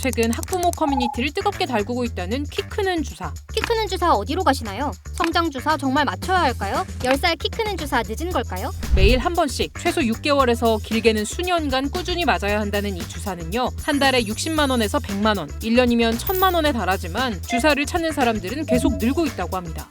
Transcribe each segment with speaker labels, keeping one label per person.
Speaker 1: 최근 학부모 커뮤니티를 뜨겁게 달구고 있다는 키 크는 주사.
Speaker 2: 키 크는 주사 어디로 가시나요? 성장 주사 정말 맞춰야 할까요? 10살 키 크는 주사 늦은 걸까요?
Speaker 1: 매일 한 번씩 최소 6개월에서 길게는 수년간 꾸준히 맞아야 한다는 이 주사는요. 한 달에 60만 원에서 100만 원, 1년이면 1000만 원에 달하지만 주사를 찾는 사람들은 계속 늘고 있다고 합니다.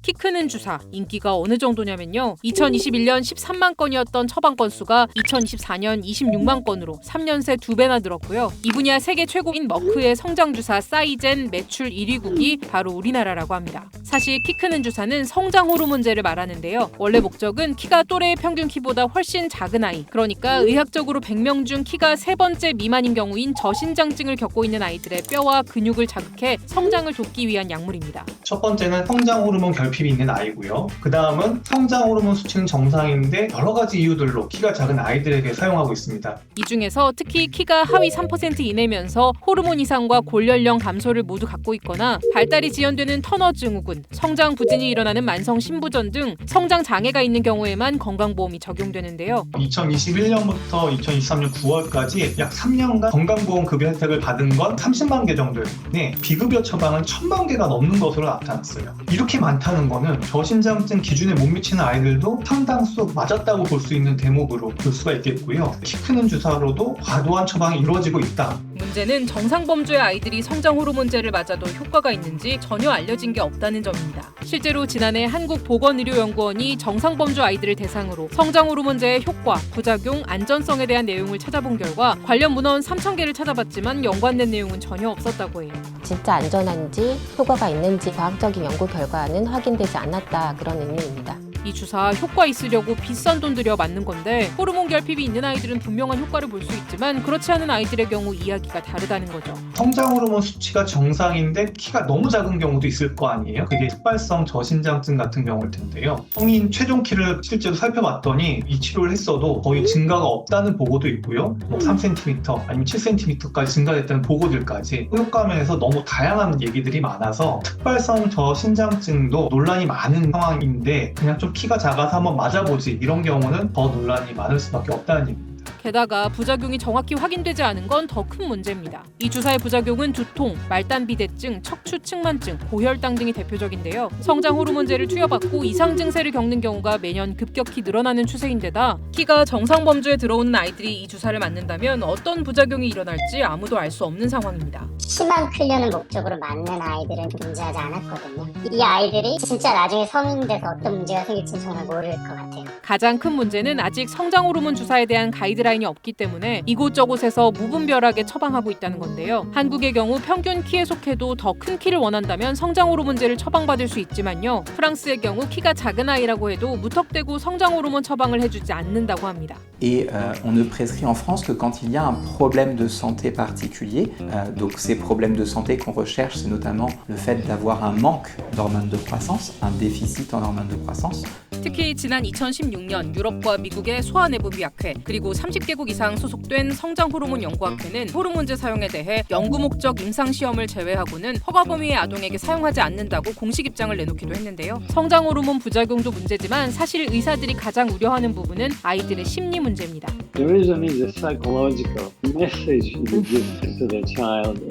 Speaker 1: 키 크는 주사 인기가 어느 정도냐면요. 2021년 13만 건이었던 처방 건수가 2024년 26만 건으로 3년 새 2배나 늘었고요. 이 분야 세계 최고인 머크의 성장 주사 사이젠 매출 1위국이 바로 우리나라라고 합니다. 사실 키 크는 주사는 성장 호르몬제를 말하는데요. 원래 목적은 키가 또래의 평균 키보다 훨씬 작은 아이, 그러니까 의학적으로 100명 중 키가 3번째 미만인 경우인 저신장증을 겪고 있는 아이들의 뼈와 근육을 자극해 성장을 돕기 위한 약물입니다.
Speaker 3: 첫 번째는 성장 호르몬 결핍이 있는 아이고요. 그 다음은 성장 호르몬 수치는 정상인데 여러 가지 이유들로 키가 작은 아이들에게 사용하고 있습니다.
Speaker 1: 이 중에서 특히 키가 하위 3% 이내면서 호르몬 이상과 골연령 감소를 모두 갖고 있거나 발달이 지연되는 터너 증후군, 성장 부진이 일어나는 만성 신부전 등 성장 장애가 있는 경우에만 건강보험이 적용되는데요.
Speaker 3: 2021년부터 2023년 9월까지 약 3년간 건강보험 급여 혜택을 받은 건 30만 개 정도였는데 비급여 처방은 1000만 개가 넘는 것으로 나타났어요. 이렇게 많다는 거는 저신장증 기준에 못 미치는 아이들도 상당수 맞았다고 볼 수 있는 대목으로 볼 수가 있겠고요. 키 크는 주사로도 과도한 처방이 이루어지고 있다.
Speaker 1: 문제는 정상 범주의 아이들이 성장 호르몬제를 맞아도 효과가 있는지 전혀 알려진 게 없다는 점입니다. 실제로 지난해 한국보건의료연구원이 정상 범주 아이들을 대상으로 성장 호르몬제의 효과, 부작용, 안전성에 대한 내용을 찾아본 결과 관련 문헌 3,000개를 찾아봤지만 연관된 내용은 전혀 없었다고 해요.
Speaker 4: 진짜 안전한지 효과가 있는지 과학적인 연구 결과는 확인되지 않았다, 그런 의미입니다.
Speaker 1: 이 주사 효과 있으려고 비싼 돈 들여 맞는 건데 호르몬 결핍이 있는 아이들은 분명한 효과를 볼 수 있지만 그렇지 않은 아이들의 경우 이야기가 다르다는 거죠.
Speaker 3: 성장 호르몬 수치가 정상인데 키가 너무 작은 경우도 있을 거 아니에요? 그게 흑발성 저신장증 같은 경우일 텐데요. 성인 최종 키를 실제로 살펴봤더니 이 치료를 했어도 거의 증가가 없다는 보고도 있고요. 3cm 아니면 7cm까지 증가됐다는 보고들까지 효과면에서 너무 다양한 얘기들이 많아서 흑발성 저신장증도 논란이 많은 상황인데 그냥 좀 키가 작아서 한번 맞아보지 이런 경우는 더 논란이 많을 수밖에 없다는 얘기입니다.
Speaker 1: 게다가 부작용이 정확히 확인되지 않은 건 더 큰 문제입니다. 이 주사의 부작용은 두통, 말단비대증, 척추 측만증, 고혈당 등이 대표적인데요. 성장 호르몬제를 투여받고 이상 증세를 겪는 경우가 매년 급격히 늘어나는 추세인데다 키가 정상 범주에 들어오는 아이들이 이 주사를 맞는다면 어떤 부작용이 일어날지 아무도 알 수 없는 상황입니다.
Speaker 5: 키만 크려는 목적으로 맞는 아이들은 존재하지 않았거든요. 이 아이들이 진짜 나중에 성인 돼서 어떤 문제가 생길지 정말 모를 것 같아요.
Speaker 1: 가장 큰 문제는 아직 성장 호르몬 주사에 대한 가이드라인이 없기 때문에 이곳저곳에서 무분별하게 처방하고 있다는 건데요. 한국의 경우 평균 키에 속해도 더 큰 키를 원한다면 성장 호르몬제를 처방받을 수 있지만요. 프랑스의 경우 키가 작은 아이라고 해도 무턱대고 성장 호르몬 처방을 해주지 않는다고 합니다.
Speaker 6: Et on ne prescrit en France que quand il y a un problème de santé particulier. Donc ces problèmes de santé qu'on recherche, c'est notamment le fait d'avoir un manque d'hormones de croissance, un déficit en hormones de croissance.
Speaker 1: 특히 지난 2016년 유럽과 미국의 소아내부비학회 그리고 30개국 이상 소속된 성장 호르몬 연구학회는 호르몬제 사용에 대해 연구 목적 임상 시험을 제외하고는 허가 범위의 아동에게 사용하지 않는다고 공식 입장을 내놓기도 했는데요. 성장 호르몬 부작용도 문제지만 사실 의사들이 가장 우려하는 부분은 아이들의 심리 문제입니다.
Speaker 7: The reason is the psychological message you give to the child.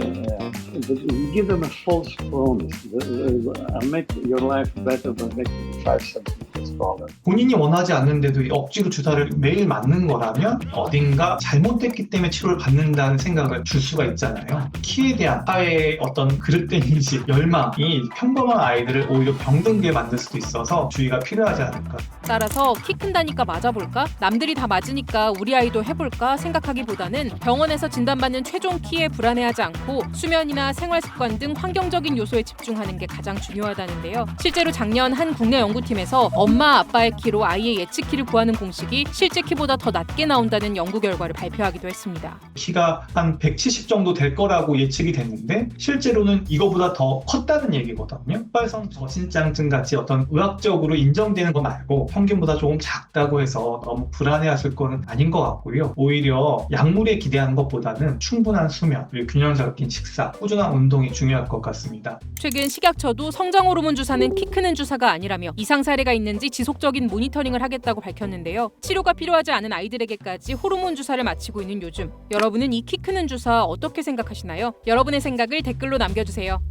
Speaker 7: You give them a false promise. I'll make your life better by making 5 centimeters taller.
Speaker 3: 본인이 원하지 않는데도 억지로 주사를 매일 맞는 거라면 어딘가 잘못됐기 때문에 치료를 받는다는 생각을 줄 수가 있잖아요. 키에 대한 사회의 어떤 그릇된 인식, 열망이 평범한 아이들을 오히려 병들게 만들 수도 있어서 주의가 필요하지 않을까.
Speaker 1: 따라서 키 큰다니까 맞아볼까? 남들이 다 맞으니까 우리 아이도 해볼까 생각하기보다는 병원에서 진단받는 최종 키에 불안해하지 않고 수면이나 생활습관 등 환경적인 요소에 집중하는 게 가장 중요하다는데요. 실제로 작년 한 국내 연구팀에서 엄마 아빠의 키로 아이의 예측 키를 구하는 공식이 실제 키보다 더 낮게 나온다는 연구 결과를 발표하기도 했습니다.
Speaker 3: 키가 한 170 정도 될 거라고 예측이 됐는데 실제로는 이거보다 더 컸다는 얘기거든요. 흑발성 저신장증 같이 어떤 의학적으로 인정되는 거 말고 평균보다 조금 작다고 해서 너무 불안해하실 거는 아닌 것 같고요. 오히려 약물에 기대하는 것보다는 충분한 수면, 그리고 균형 잡힌 식사, 꾸준한 운동이 중요할 것 같습니다.
Speaker 1: 최근 식약처도 성장 호르몬 주사는 키 크는 주사가 아니라며 이상 사례가 있는 있는지 지속적인 모니터링을 하겠다고 밝혔는데요. 치료가 필요하지 않은 아이들에게까지 호르몬 주사를 마치고 있는 요즘, 여러분은 이 키 크는 주사 어떻게 생각하시나요? 여러분의 생각을 댓글로 남겨주세요.